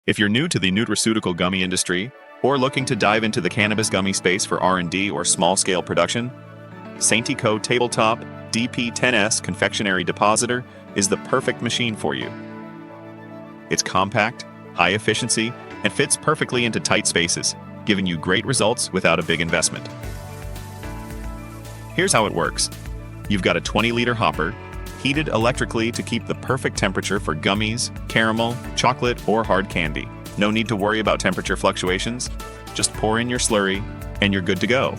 If you're new to the nutraceutical gummy industry, or looking to dive into the cannabis gummy space for R&D or small-scale production, SaintyCo Tabletop DP10S Confectionery Depositor is the perfect machine for you. It's compact, high efficiency, and fits perfectly into tight spaces, giving you great results without a big investment. Here's how it works. You've got a 20-liter hopper, heated electrically to keep the perfect temperature for gummies, caramel, chocolate, or hard candy. No need to worry about temperature fluctuations. Just pour in your slurry, and you're good to go.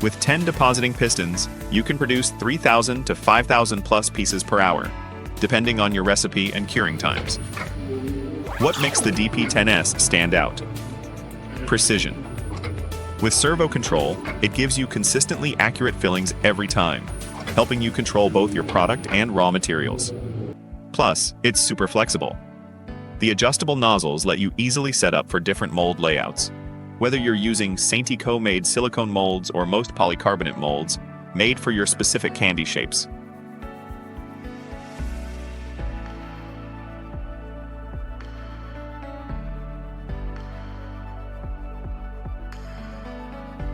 With 10 depositing pistons, you can produce 3,000 to 5,000 plus pieces per hour, depending on your recipe and curing times. What makes the DP10S stand out? Precision. With servo control, it gives you consistently accurate fillings every time, helping you control both your product and raw materials. Plus, it's super flexible. The adjustable nozzles let you easily set up for different mold layouts. Whether you're using SaintyCo-made silicone molds or most polycarbonate molds, made for your specific candy shapes.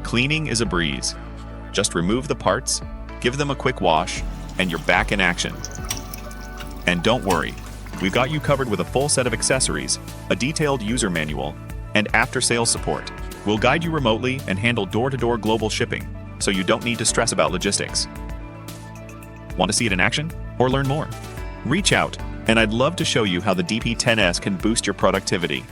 Cleaning is a breeze. Just remove the parts, give them a quick wash, and you're back in action. And don't worry, we've got you covered with a full set of accessories, a detailed user manual, and after-sales support. We'll guide you remotely and handle door-to-door global shipping, so you don't need to stress about logistics. Want to see it in action or learn more? Reach out, and I'd love to show you how the DP10S can boost your productivity.